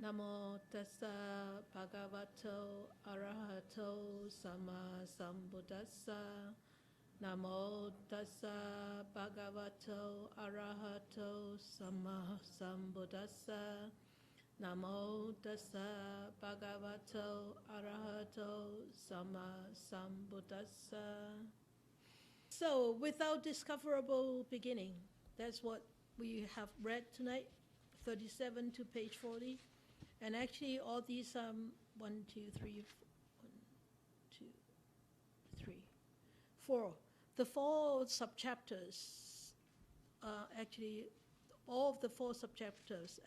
Namo tassa bhagavato arahato sama sambuddhassa. Namo tassa bhagavato arahato sama sambuddhassa. Namo tassa bhagavato arahato sama sambuddhassa. So, without discoverable beginning, that's what we have read tonight, 37 to page 40. And actually, all these 1, 2, 3, 4. The 4 subchapters, actually, all of the 4 subchapters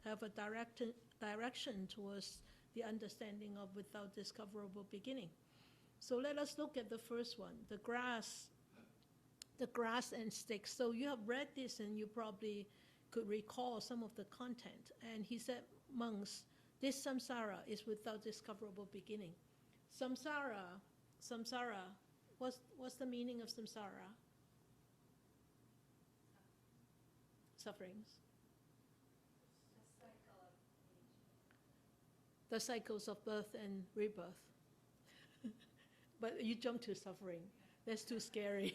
have a direction towards the understanding of without discoverable beginning. So let us look at the first one, the grass and sticks. So you have read this and you probably could recall some of the content. And he said, monks, this samsara is without discoverable beginning. Samsara, what's the meaning of samsara? Sufferings. The cycles of birth and rebirth. But you jump to suffering. That's too scary.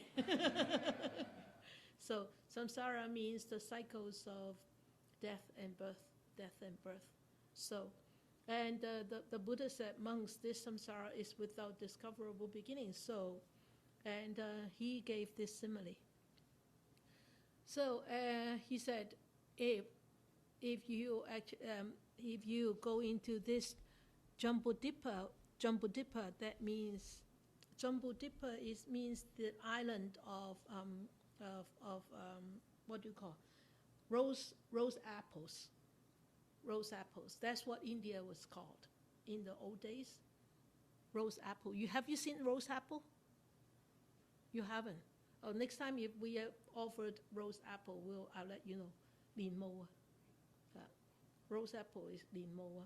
So samsara means the cycles of death and birth. So, and the Buddha said, monks, this samsara is without discoverable beginning. So, and he gave this simile. So he said, if you go into this Jambudvipa, that means Jambudvipa means the island of what do you call rose apples. Rose apples. That's what India was called in the old days. Rose apple. Have you seen rose apple? You haven't. Oh, next time if we are offered rose apple, I'll let you know. Lin moa. Rose apple is lin moa.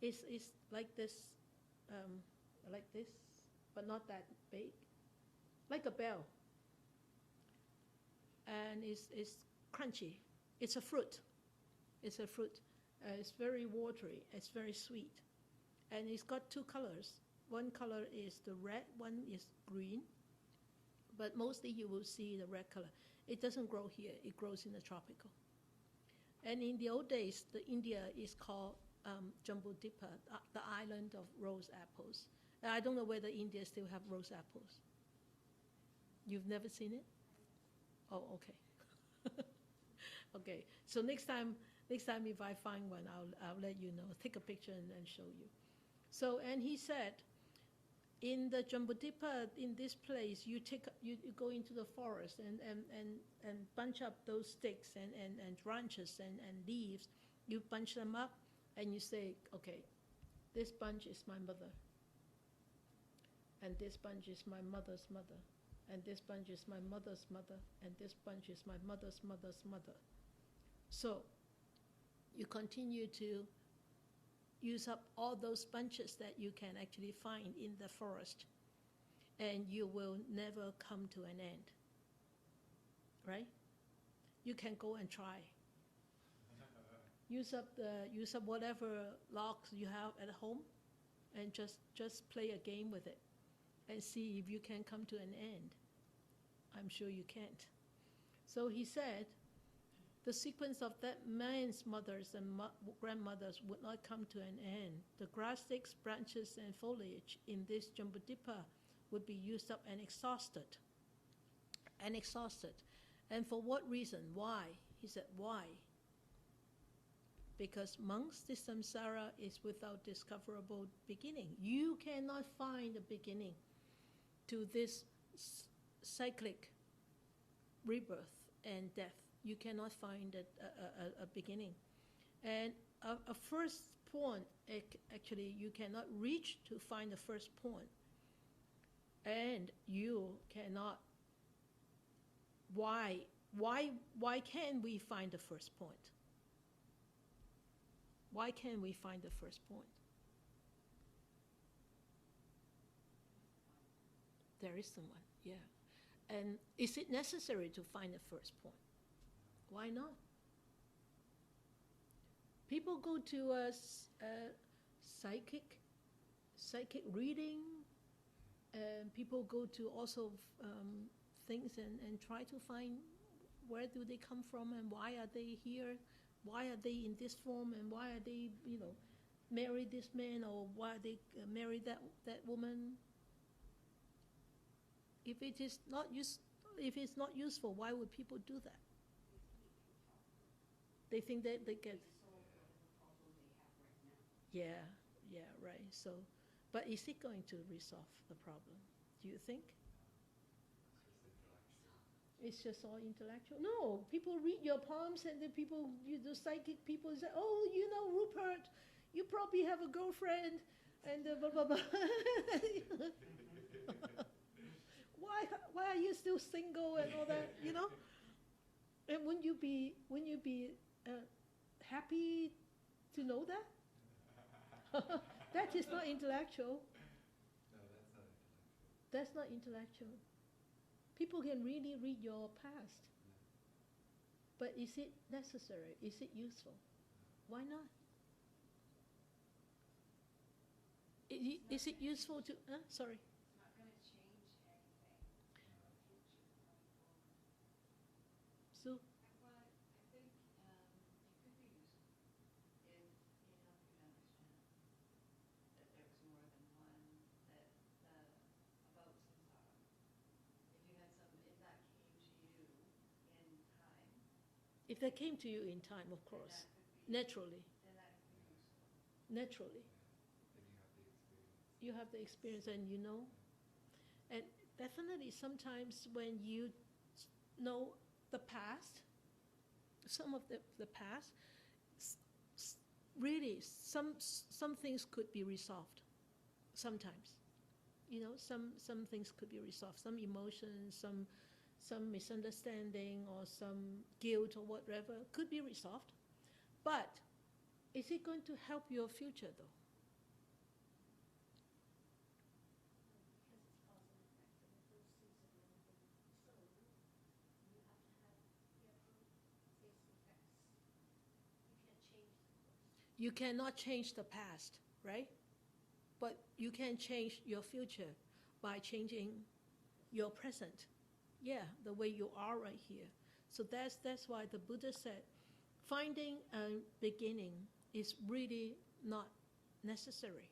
It's like this, but not that big, like a bell. And it's crunchy. It's a fruit. It's very watery. It's very sweet. And it's got 2 colors. One color is the red, one is green. But mostly you will see the red color. It doesn't grow here. It grows in the tropical. And in the old days, India is called Jambudvipa, the island of rose apples. I don't know whether India still have rose apples. You've never seen it? Oh, okay. Okay. So next time if I find one, I'll let you know. Take a picture and show you. So, and he said, in the Jambudvipa, in this place, you go into the forest and bunch up those sticks and branches and leaves. You bunch them up and you say, okay, this bunch is my mother. And this bunch is my mother's mother. And this bunch is my mother's mother. And this bunch is my mother's mother's mother. So you continue to use up all those bunches that you can actually find in the forest, and you will never come to an end. Right? You can go and try. Use up whatever logs you have at home, and just play a game with it, and see if you can come to an end. I'm sure you can't. So he said, the sequence of that man's mothers and grandmothers would not come to an end. The grass sticks, branches, and foliage in this Jambudvipa would be used up and exhausted. And for what reason? Why? He said, why? Because monks, this samsara is without discoverable beginning. You cannot find a beginning to this cyclic rebirth and death. You cannot find a beginning. And a first point, actually, you cannot reach to find the first point. And you cannot, why can't we find the first point? Why can't we find the first point? There is someone, yeah. And is it necessary to find the first point? Why not? People go to a psychic reading, and people go to also things and try to find where do they come from and why are they here, why are they in this form, and why are they, marry this man, or why they marry that woman. If it's not useful, why would people do that? They think that they get. Yeah, right. So, but is it going to resolve the problem? Do you think? It's just all intellectual. No, people read your palms, and then the psychic people say, "Oh, Rupert, you probably have a girlfriend," and blah blah blah. Why are you still single and all that? And wouldn't you be happy to know that? That is not intellectual. No, That's not intellectual. People can really read your past. But is it necessary? Is it useful? Why not? Is it useful to... sorry. It's not going to change anything in the future going forward. Sue? Well, I think it could be useful if it helped you to understand that there was more than one, that about samsara. If you had if that came to you in time. If that came to you in time, of course. Naturally. Then that could be useful. Naturally. You have the experience, and and definitely sometimes when you know the past, some of the past, really some things could be resolved. Sometimes, some things could be resolved. Some emotions, some misunderstanding, or some guilt, or whatever could be resolved. But is it going to help your future, though? You cannot change the past, right? But you can change your future by changing your present. Yeah, the way you are right here. So that's why the Buddha said, finding a beginning is really not necessary.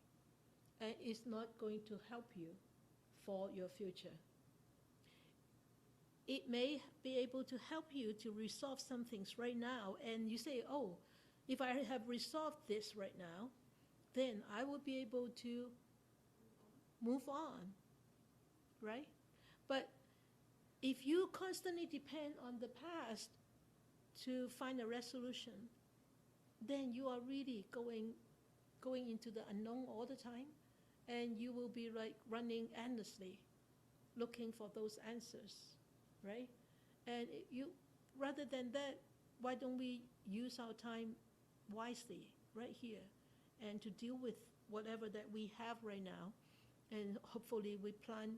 And it's not going to help you for your future. It may be able to help you to resolve some things right now, and you say, oh, if I have resolved this right now, then I will be able to move on, right? But if you constantly depend on the past to find a resolution, then you are really going into the unknown all the time, and you will be like running endlessly, looking for those answers, right? And rather than that, why don't we use our time wisely right here, and to deal with whatever that we have right now, and hopefully we plant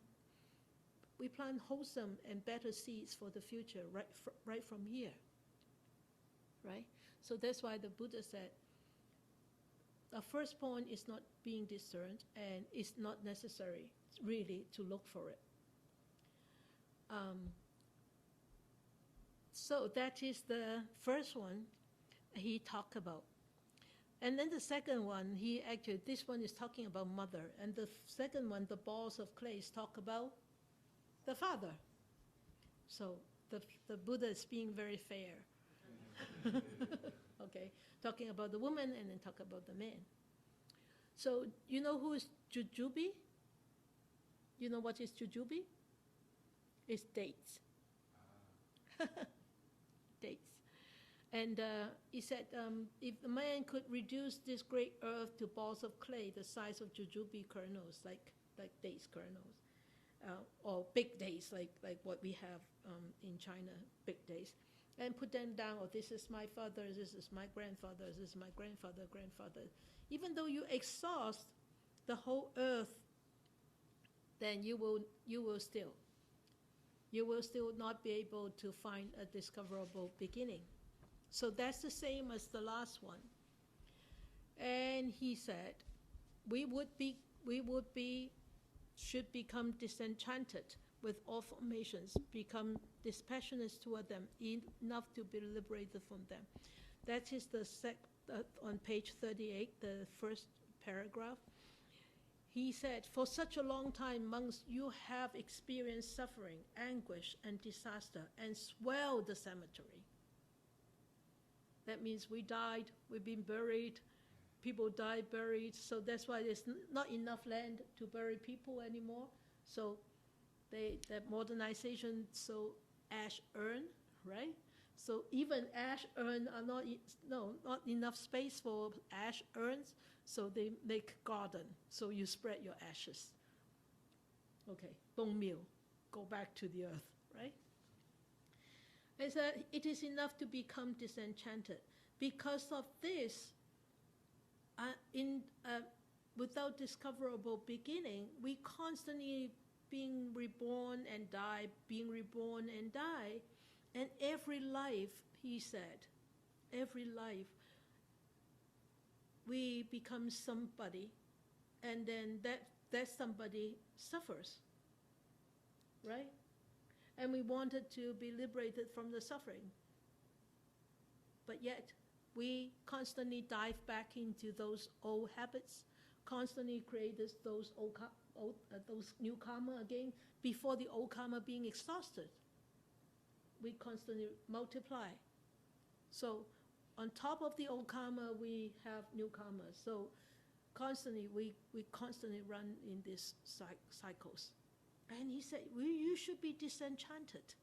wholesome and better seeds for the future right from here, right? So that's why the Buddha said the first point is not being discerned, and it's not necessary really to look for it. So that is the first one he talked about. And then the second one, this one is talking about mother. And the second one, the balls of clay, talk about the father. So the Buddha is being very fair. Okay, talking about the woman and then talk about the man. So you know who is jujube? You know what is jujube? It's dates. Dates. And he said, if the man could reduce this great earth to balls of clay the size of jujube kernels, like dates kernels, or big dates, like what we have in China, big dates, and put them down, oh, this is my father, this is my grandfather, this is my grandfather. Even though you exhaust the whole earth, then you will still not be able to find a discoverable beginning. So that's the same as the last one. And he said, we should become disenchanted with all formations, become dispassionate toward them, enough to be liberated from them. That is on page 38, the first paragraph. He said, for such a long time, monks, you have experienced suffering, anguish, and disaster, and swelled the cemetery. That means we died, we've been buried, people died, buried, so that's why there's not enough land to bury people anymore. So that modernization, so ash urn, right? So even ash urn are not enough space for ash urns, so they make garden. So you spread your ashes. Okay, bone meal, go back to the earth, right? It said, it is enough to become disenchanted. Because of this, without discoverable beginning, we constantly being reborn and die, being reborn and die. And every life, he said, every life, we become somebody, and then that somebody suffers, right? And we wanted to be liberated from the suffering. But yet, we constantly dive back into those old habits, constantly create those new karma again, before the old karma being exhausted. We constantly multiply. So on top of the old karma, we have new karma. So constantly, we constantly run in these cycles. And he said, you should be disenchanted.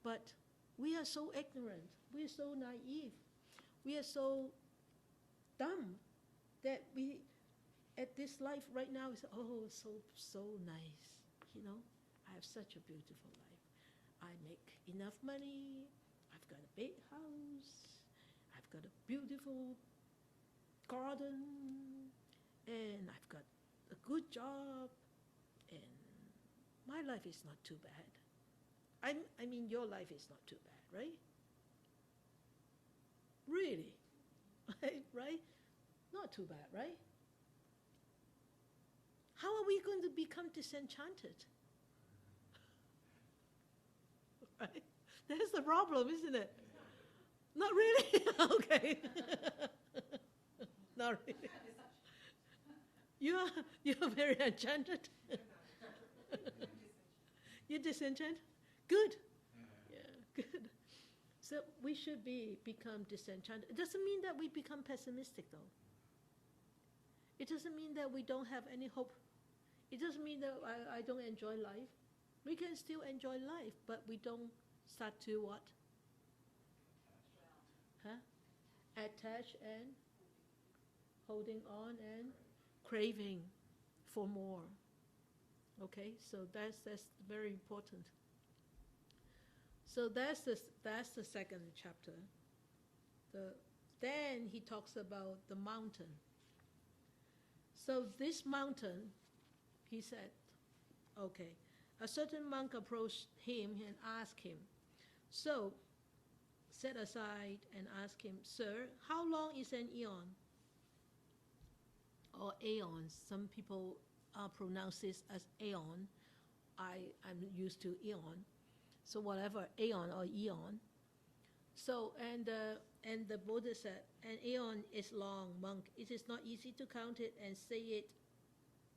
But we are so ignorant, we are so naive, we are so dumb that we, at this life right now, is so nice. You know, I have such a beautiful life. I make enough money, I've got a big house, I've got a beautiful garden, and I've got a good job, and my life is not too bad. I mean, your life is not too bad, right? Really, right? Not too bad, right? How are we going to become disenchanted? Right? That's the problem, isn't it? Not really? Okay. Not really. You're very enchanted. You're disenchanted? Good. Yeah, good. So we should become disenchanted. It doesn't mean that we become pessimistic, though. It doesn't mean that we don't have any hope. It doesn't mean that I don't enjoy life. We can still enjoy life, but we don't start to what? Huh? Attach and holding on and craving for more. Okay, so that's very important. So that's the second chapter. Then he talks about the mountain. So this mountain, he said, okay, a certain monk approached him and asked him, so set aside and asked him, sir, how long is an eon? Or aeons. Some people pronounce this as aeon. I'm used to eon. So whatever, aeon or eon. So, and the Buddha said, an aeon is long, monk. It is not easy to count it and say it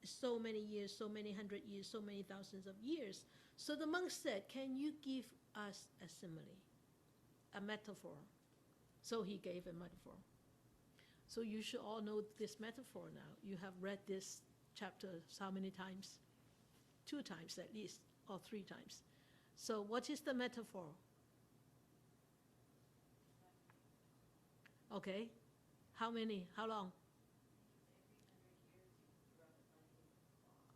so many years, so many hundred years, so many thousands of years. So the monk said, can you give us a simile, a metaphor? So he gave a metaphor. So you should all know this metaphor now. You have read this chapter how many times? 2 times at least, or 3 times. So what is the metaphor? Okay. How many? How long?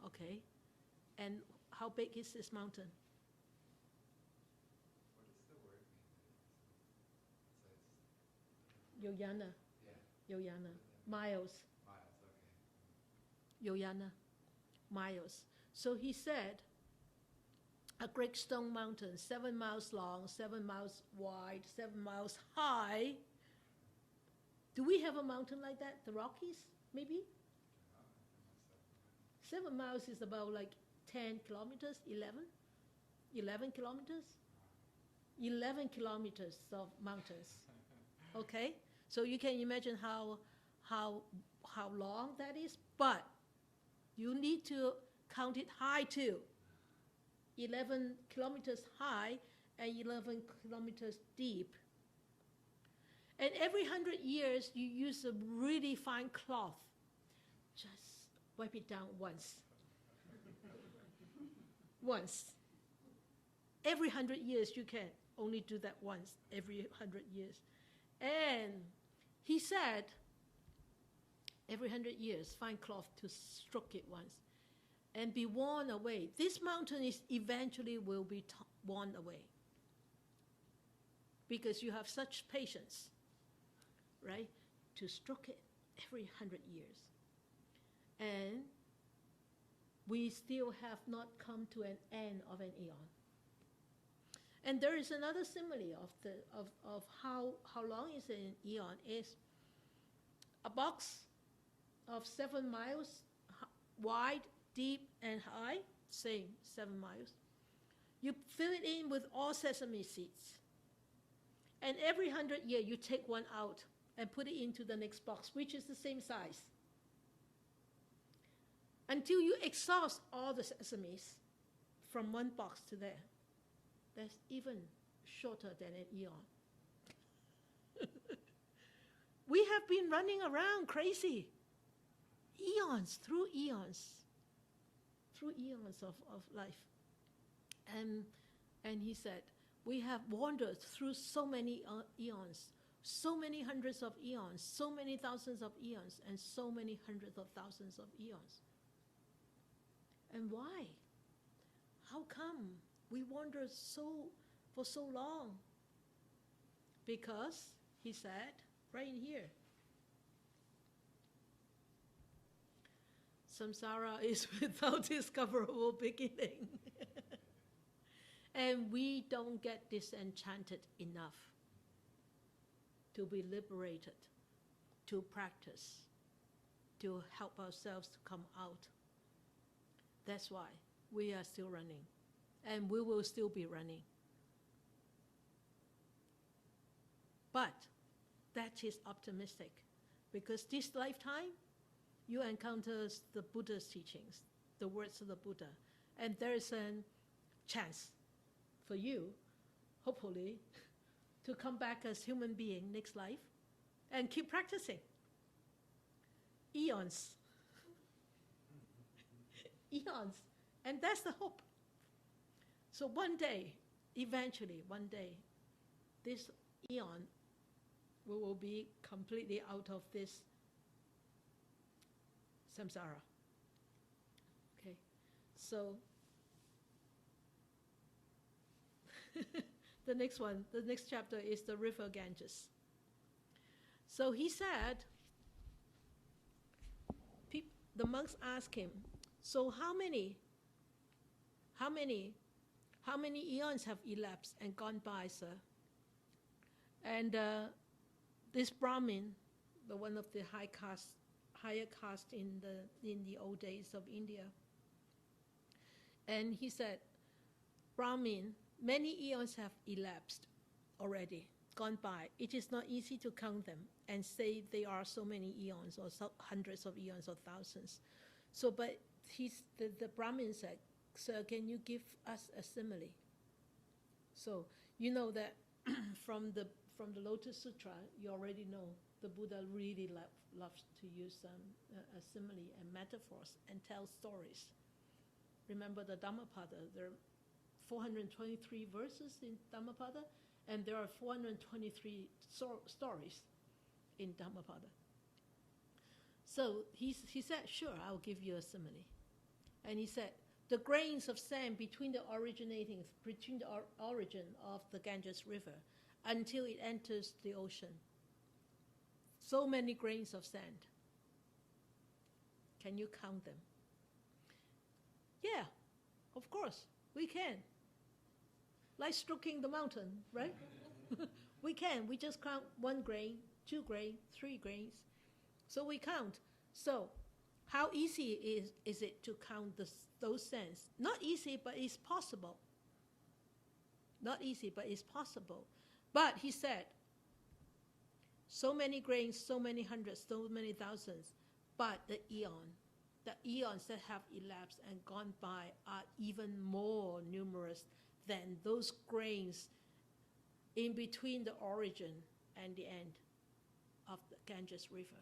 Okay. And how big is this mountain? What does the word mean? Yoyana. Yeah. Yoyana. Miles. Miles, okay. Yoyana. Miles. So he said, a great stone mountain, 7 miles long, 7 miles wide, 7 miles high, Do we have a mountain like that? The Rockies, maybe? 7 miles is about like 10 kilometers, 11 kilometers? 11 kilometers of mountains. Okay? So you can imagine how long that is, but you need to count it high too. 11 kilometers high and 11 kilometers deep. And every 100 years, you use a really fine cloth. Just wipe it down once. Once. Every 100 years, you can only do that once, every 100 years. And he said, every 100 years, fine cloth to stroke it once and be worn away. This mountain is eventually will be worn away because you have such patience, right, to stroke it every 100 years. And we still have not come to an end of an eon. And there is another simile of how long is an eon is a box of 7 miles wide, deep, and high, same 7 miles. You fill it in with all sesame seeds. And every 100 years, you take one out and put it into the next box, which is the same size. Until you exhaust all the sesames from one box to there. That's even shorter than an eon. We have been running around crazy. Eons of life. And he said, we have wandered through so many eons, so many hundreds of eons, so many thousands of eons, and so many hundreds of thousands of eons. And why? How come we wandered for so long? Because, he said, right in here, samsara is without discoverable beginning. And we don't get disenchanted enough to be liberated, to practice, to help ourselves to come out. That's why we are still running, and we will still be running. But that is optimistic, because this lifetime, you encounter the Buddha's teachings, the words of the Buddha, and there is a chance for you, hopefully, to come back as human being next life and keep practicing. Eons. Eons. And that's the hope. So one day, eventually, one day, this eon we will be completely out of this samsara. Okay, so the next chapter is the river Ganges. So he said, the monks asked him, so how many eons have elapsed and gone by, sir? And this Brahmin, the one of the higher caste in the old days of India, and he said, Brahmin, many eons have elapsed already, gone by. It is not easy to count them and say they are so many eons or hundreds of eons or thousands. So, but the Brahmin said, sir, can you give us a simile? So you know that from the Lotus Sutra, you already know the Buddha really loves to use a simile and metaphors and tell stories. Remember the Dhammapada, there are 423 verses in Dhammapada, and there are 423 stories in Dhammapada. So he said, sure, I'll give you a simile. And he said, the grains of sand between the origin of the Ganges River until it enters the ocean. So many grains of sand. Can you count them? Yeah, of course, we can. Like stroking the mountain, right? We can. We just count one grain 2 grains, 3 grains. So we count. So how easy is it to count those cents? Not easy, but it's possible. Not easy, but it's possible. But he said, so many grains, so many hundreds, so many thousands, but the eons that have elapsed and gone by are even more numerous than those grains in between the origin and the end of the Ganges River.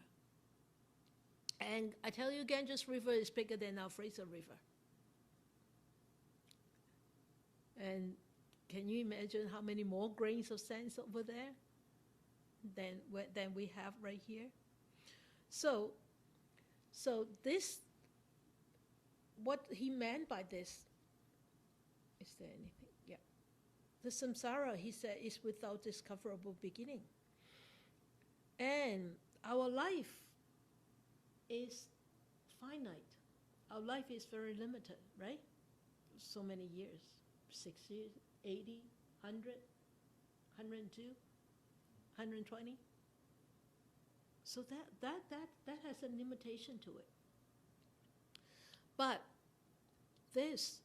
And I tell you, Ganges River is bigger than our Fraser River. And can you imagine how many more grains of sand over there than we have right here? So this, what he meant by this, is there anything? Yeah. The samsara, he said, is without discoverable beginning. And our life is finite. Our life is very limited, right? So many years, 6 years, 80, 100, 102, 120. So that has a limitation to it. But this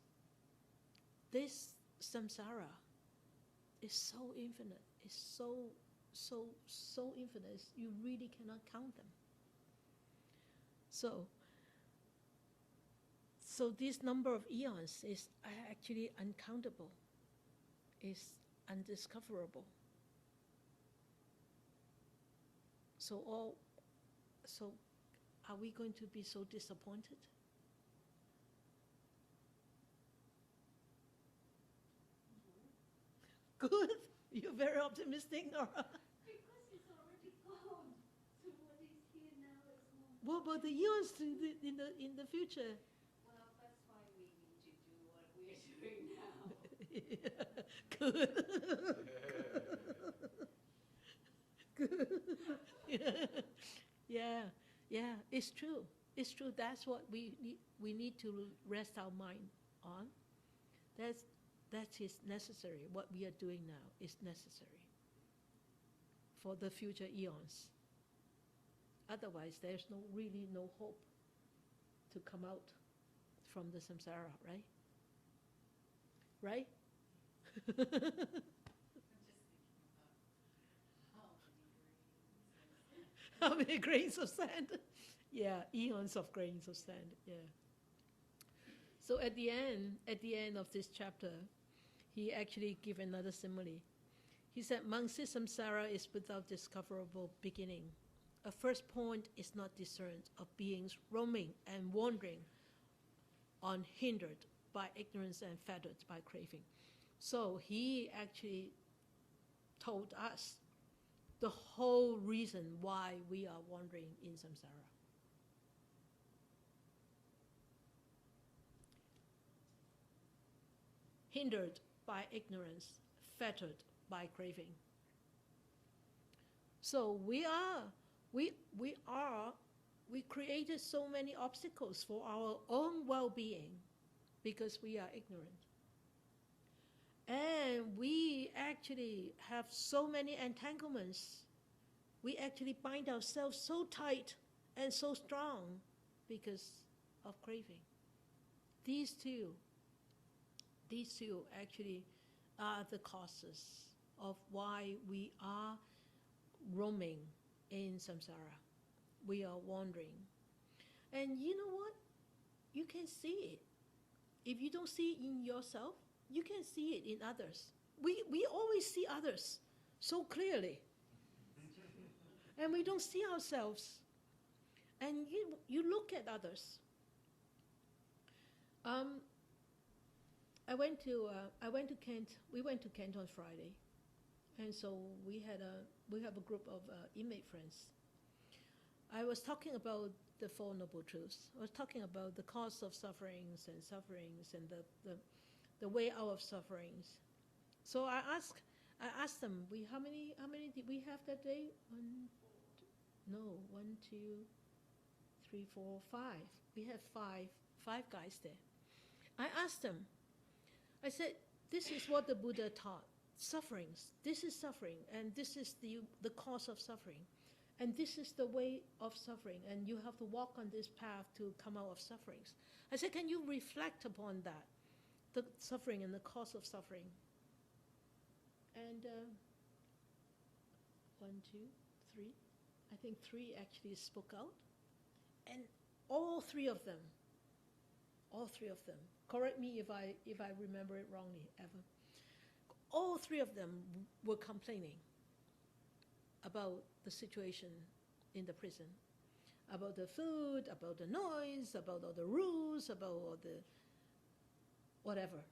samsara is so infinite. It's so infinite. You really cannot count them. So this number of eons is actually uncountable. Is undiscoverable. So are we going to be so disappointed? Good. You're very optimistic, Nora. Because it's already gone. So what is here now is more. What about the eons in the future? Well, that's why we need to do what we're doing now. Good. Good. Yeah. It's true. It's true. That's what we need to rest our mind on. That is necessary. What we are doing now is necessary for the future eons. Otherwise, there's really no hope to come out from the samsara, right? Right? I'm just thinking about how many grains of sand. How many grains of sand? Yeah, eons of grains of sand. Yeah. So at the end of this chapter, he actually gave another simile. He said, Mangsi samsara is without discoverable beginning. A first point is not discerned of beings roaming and wandering, unhindered by ignorance and fettered by craving. So he actually told us the whole reason why we are wandering in samsara. Hindered by ignorance, fettered by craving. So we created so many obstacles for our own well-being because we are ignorant. And we actually have so many entanglements. We actually bind ourselves so tight and so strong because of craving. These two actually are the causes of why we are roaming in samsara. We are wandering. And you know what? You can see it. If you don't see it in yourself, you can see it in others. We always see others so clearly. And we don't see ourselves. And you look at others. I went to Kent. We went to Kent on Friday, and so we have a group of inmate friends. I was talking about the Four Noble Truths. I was talking about the cause of sufferings and the way out of sufferings. So I asked them, how many did we have that day? 1, 2, 3, 4, 5. We had five guys there. I asked them, I said, this is what the Buddha taught, sufferings. This is suffering, and this is the cause of suffering. And this is the way of suffering, and you have to walk on this path to come out of sufferings. I said, can you reflect upon that, the suffering and the cause of suffering? And 1, 2, 3, I think 3 actually spoke out, and all three of them, correct me if I remember it wrongly, ever. All three of them were complaining about the situation in the prison, about the food, about the noise, about all the rules, about all the whatever.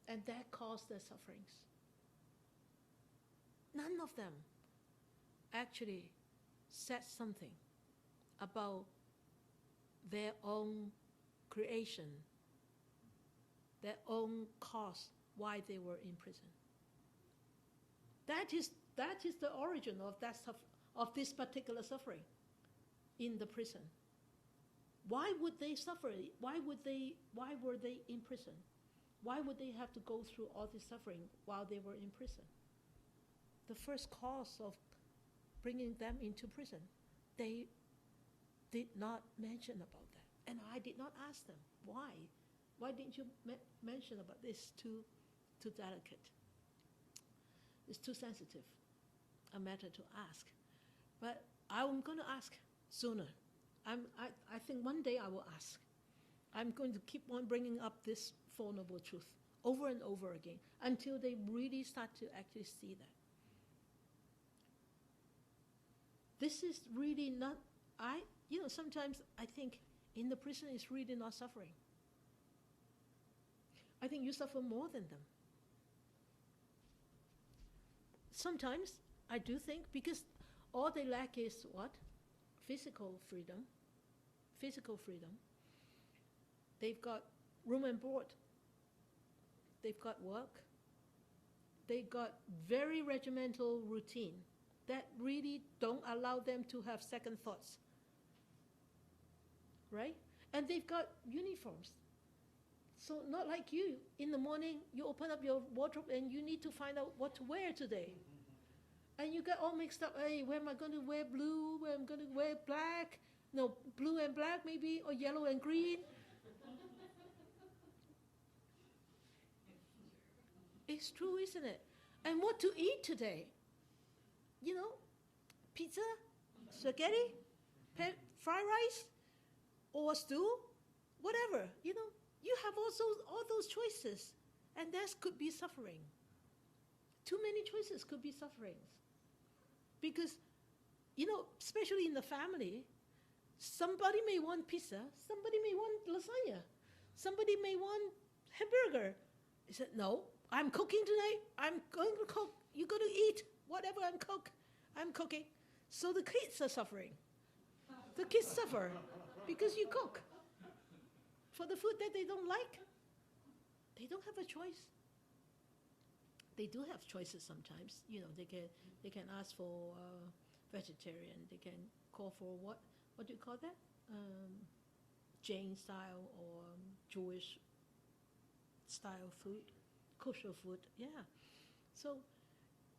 And that caused their sufferings. None of them actually said something about their own creation, their own cause why they were in prison. That is the origin of that of this particular suffering in the prison. Why would they suffer? Why were they in prison? Why would they have to go through all this suffering while they were in prison? The first cause of bringing them into prison, they did not mention about that. And I did not ask them, why? Why didn't you mention about this? Too delicate. It's too sensitive a matter to ask. But I'm going to ask sooner. I think one day I will ask. I'm going to keep on bringing up this Four Noble Truth over and over again until they really start to actually see that. This is really not, sometimes I think in the prison is really not suffering. I think you suffer more than them. Sometimes I do think, because all they lack is what? Physical freedom. Physical freedom. They've got room and board. They've got work. They've got very regimental routine that really don't allow them to have second thoughts. Right? And they've got uniforms. So not like you, in the morning you open up your wardrobe and you need to find out what to wear today. And you get all mixed up, hey, where am I going to wear blue, where am I going to wear black? No, blue and black maybe, or yellow and green. It's true, isn't it? And what to eat today? Pizza, spaghetti, fried rice, or stew, whatever, You have all those choices, and that could be suffering. Too many choices could be sufferings. Because, especially in the family, somebody may want pizza, somebody may want lasagna, somebody may want hamburger. He said, no, I'm cooking tonight, I'm going to cook, you're going to eat whatever I'm cooking. So the kids are suffering. The kids suffer because you cook for the food that they don't like. They don't have a choice. They do have choices sometimes. They can ask for vegetarian. They can call for what do you call that? Jain style or Jewish style food, kosher food. Yeah. So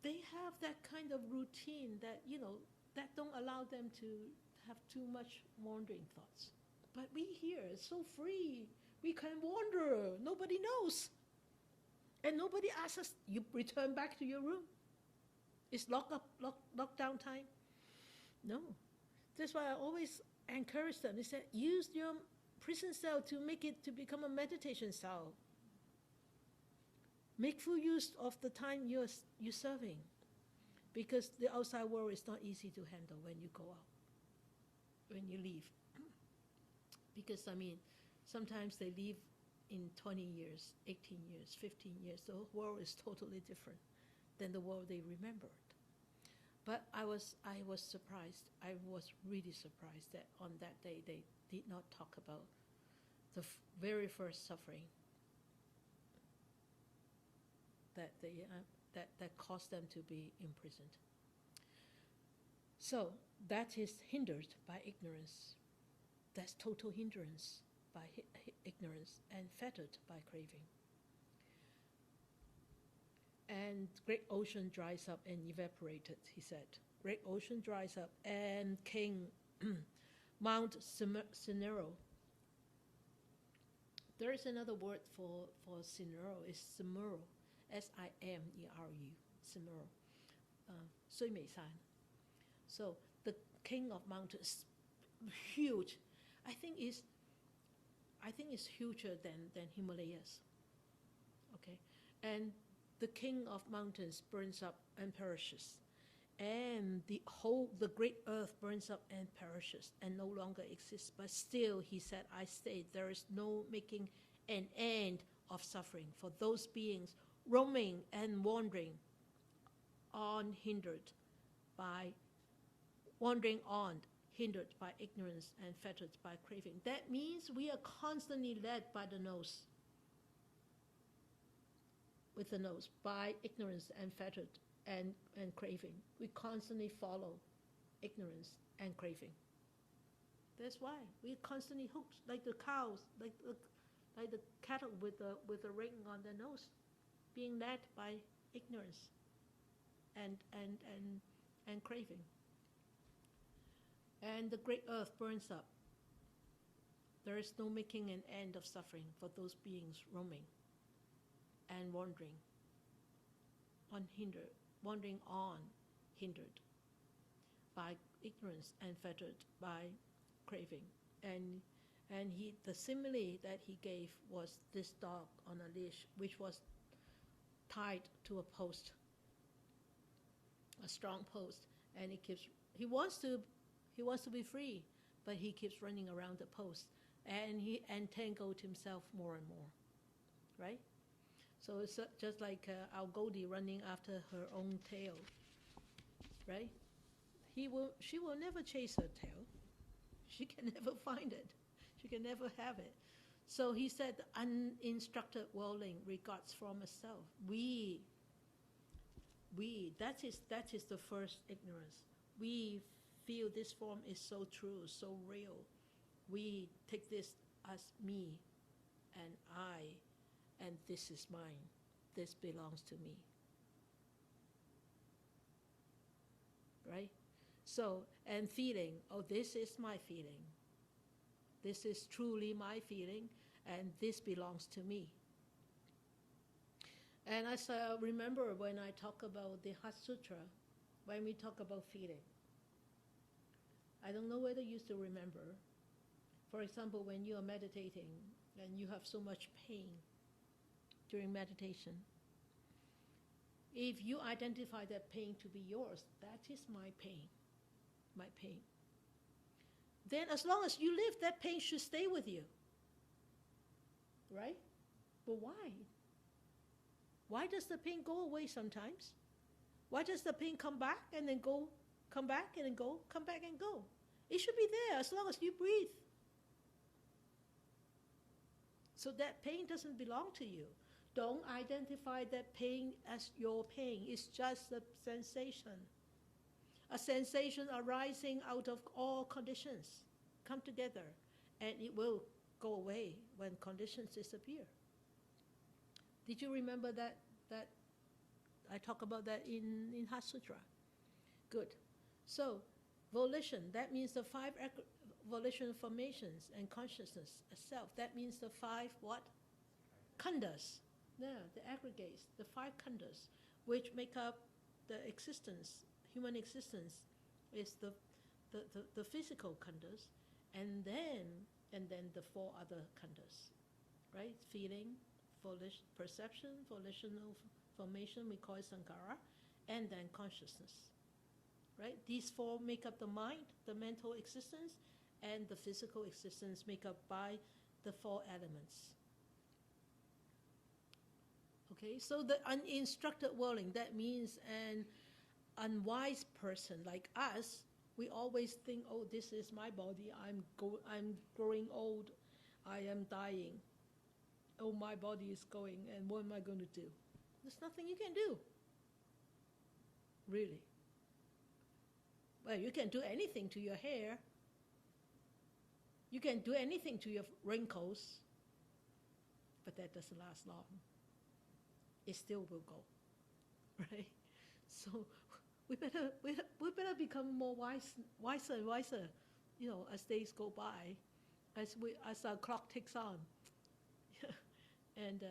they have that kind of routine that that don't allow them to have too much wandering thoughts. But we here are so free. We can wander. Nobody knows. And nobody asks us, you return back to your room. It's lockdown time. No. That's why I always encourage them. They said, use your prison cell to make it to become a meditation cell. Make full use of the time you're serving. Because the outside world is not easy to handle when you go out, when you leave. Because, sometimes they leave in 20 years, 18 years, 15 years. The world is totally different than the world they remembered. But I was surprised. I was really surprised that on that day they did not talk about the very first suffering that caused them to be imprisoned. So that is hindered by ignorance. That's total hindrance by ignorance and fettered by craving. And great ocean dries up and evaporated, he said. great ocean dries up, and King Mount Sinero. There is another word for Sinero, it's Simuro, Simeru, Simuro, 水美山. So the king of mountains, huge. I think it's huger than Himalayas. Okay, and the king of mountains burns up and perishes, and the great earth burns up and perishes and no longer exists. But still, he said, I stayed. There is no making an end of suffering for those beings roaming and wandering unhindered by hindered by ignorance and fettered by craving. That means we are constantly led by the nose, with the nose, by ignorance and fettered and craving. We constantly follow ignorance and craving. That's why we're constantly hooked, like the cows, like the cattle with the ring on their nose, being led by ignorance and craving. And the great earth burns up. There is no making an end of suffering for those beings roaming and wandering unhindered by ignorance and fettered by craving. And the simile that he gave was this dog on a leash, which was tied to a post, a strong post, and he wants to be free, but he keeps running around the post, and he entangled himself more and more, right? So it's just like our Goldie running after her own tail, right? She will never chase her tail. She can never find it. She can never have it. So he said, uninstructed worldling regards form as self. That is the first ignorance. We feel this form is so true, so real. We take this as me and I, and this is mine. This belongs to me. Right? So, and feeling, oh, this is my feeling. This is truly my feeling, and this belongs to me. And as I remember when I talk about the Heart Sutra, when we talk about feeling, I don't know whether you still remember. For example, when you are meditating and you have so much pain during meditation, if you identify that pain to be yours, that is my pain, then as long as you live, that pain should stay with you, right? But why? Why does the pain go away sometimes? Why does the pain come back and then go, come back and then go, come back and go? It should be there as long as you breathe. So that pain doesn't belong to you. Don't identify that pain as your pain. It's just a sensation. A sensation arising out of all conditions come together, and it will go away when conditions disappear. Did you remember that I talk about that in Heart Sutra? Good. So volition, that means the 5 volition formations and consciousness itself. That means the 5 what? Khandhas. Yeah, the aggregates, the 5 khandhas, which make up the existence, human existence, is the physical khandhas, and then the 4 other khandhas, right? Feeling, perception, volitional formation, we call it sankhara, and then consciousness, right? These 4 make up the mind, the mental existence, and the physical existence make up by the 4 elements. Okay, so the uninstructed worldling, that means an unwise person like us, we always think, oh, this is my body, I'm growing old, I am dying. Oh, my body is going, and what am I going to do? There's nothing you can do. Really. Well, you can do anything to your hair. You can do anything to your wrinkles, but that doesn't last long. It still will go, right? So we better become more wiser and wiser, as days go by, as our clock ticks on, and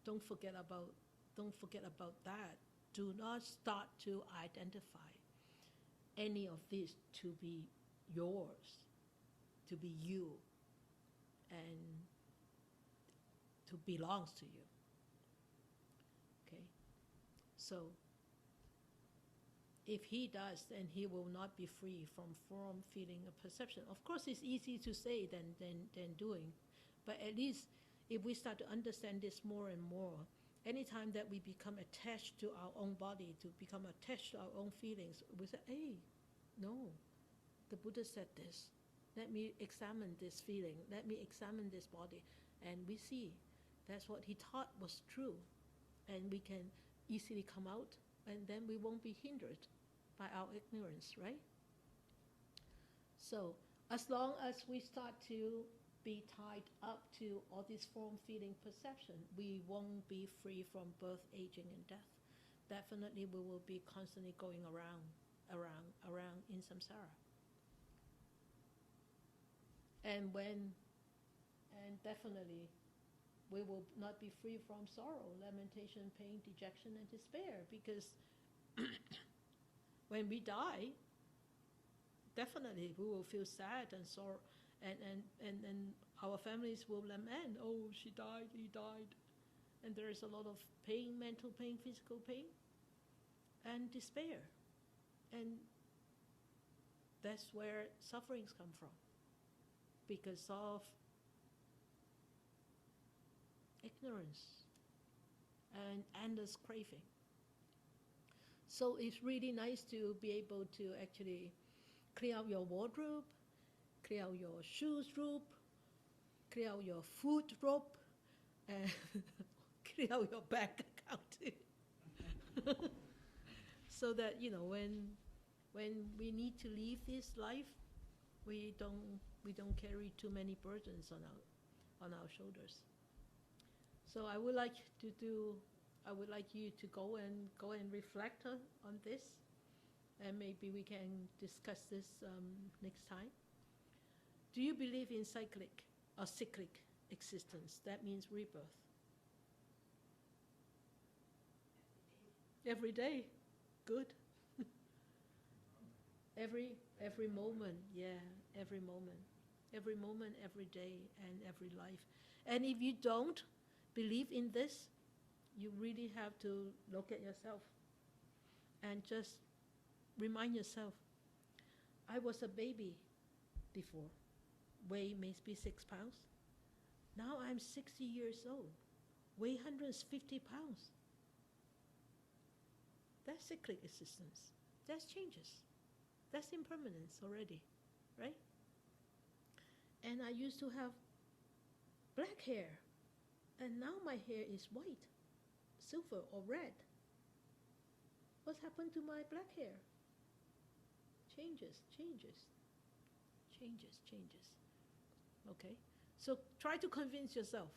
don't forget about that. Do not start to identify any of this to be yours, to be you, and to belongs to you. Okay? So, if he does, then he will not be free from form, feeling, or perception. Of course, it's easy to say than doing, but at least if we start to understand this more and more, anytime that we become attached to our own body, to become attached to our own feelings, we say, hey, no, the Buddha said this. Let me examine this feeling. Let me examine this body. And we see that's what he taught was true. And we can easily come out, and then we won't be hindered by our ignorance, right? So as long as we start to be tied up to all this form, feeling, perception, we won't be free from birth, aging, and death. Definitely we will be constantly going around in samsara. And definitely we will not be free from sorrow, lamentation, pain, dejection, and despair, because when we die, definitely we will feel sad and sorrow, and our families will lament, oh, she died, he died. And there is a lot of pain, mental pain, physical pain, and despair. And that's where sufferings come from, because of ignorance and endless craving. So it's really nice to be able to actually clear out your wardrobe, clear out your shoes rope, clear out your food rope, and clear out your bank account too. So that, when we need to leave this life, we don't carry too many burdens on our shoulders. So I would like you to go and reflect on this, and maybe we can discuss this next time. Do you believe in cyclic or cyclic existence? That means rebirth. Every day. Good. Every moment, yeah, every moment, every day, and every life. And if you don't believe in this, you really have to look at yourself and just remind yourself, I was a baby before, weigh maybe 6 pounds. Now I'm 60 years old, weigh 150 pounds. That's cyclic existence. That's changes. That's impermanence already, right? And I used to have black hair, and now my hair is white, silver, or red. What's happened to my black hair? Changes. Okay? So try to convince yourself.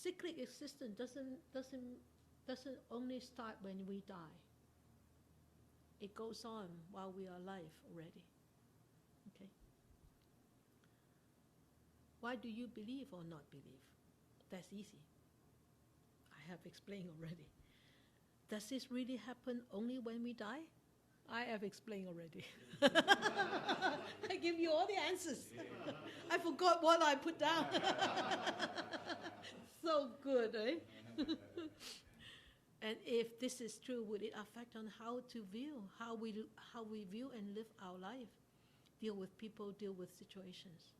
Cyclic existence doesn't only start when we die. It goes on while we are alive already. Okay? Why do you believe or not believe? That's easy. I have explained already. Does this really happen only when we die? I have explained already. I give you all the answers. I forgot what I put down. So good, eh? And if this is true, would it affect on how to view, how we view and live our life, deal with people, deal with situations?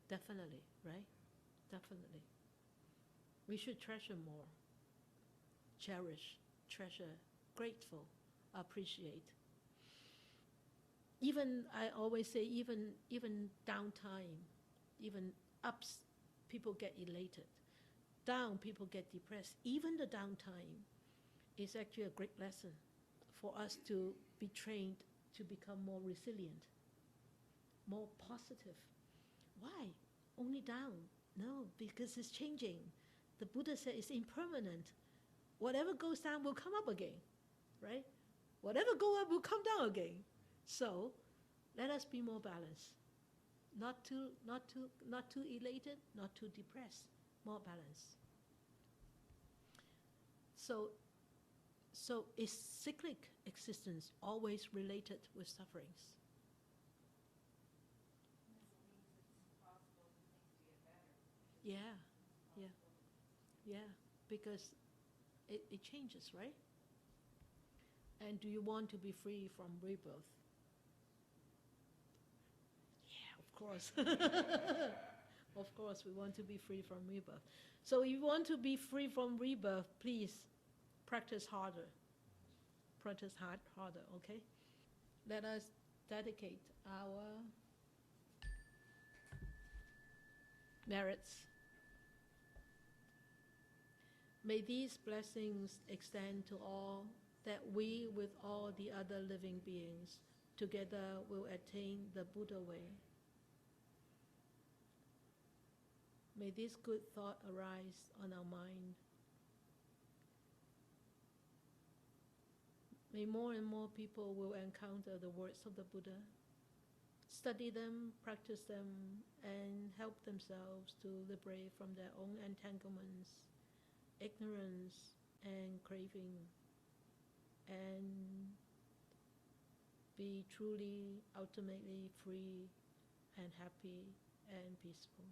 Definitely, right? Definitely. We should treasure more, cherish, treasure, grateful, appreciate. Even, I always say, even downtime, even ups, people get elated. Down, people get depressed. Even the downtime is actually a great lesson for us to be trained to become more resilient, more positive. Why? Only down? No, because it's changing. the Buddha said it's impermanent. Whatever goes down will come up again, right? Whatever goes up will come down again. So let us be more balanced. Not too elated, not too depressed. More balanced. So is cyclic existence always related with sufferings? Yeah, yeah, yeah. Because it changes, right? And do you want to be free from rebirth? Yeah, of course. Of course, we want to be free from rebirth. So if you want to be free from rebirth, please practice harder. Practice harder, okay? Let us dedicate our merits. May these blessings extend to all, that we with all the other living beings together will attain the Buddha way. May this good thought arise on our mind. May more and more people will encounter the words of the Buddha, study them, practice them, and help themselves to liberate from their own entanglements, ignorance, and craving, and be truly, ultimately free and happy and peaceful.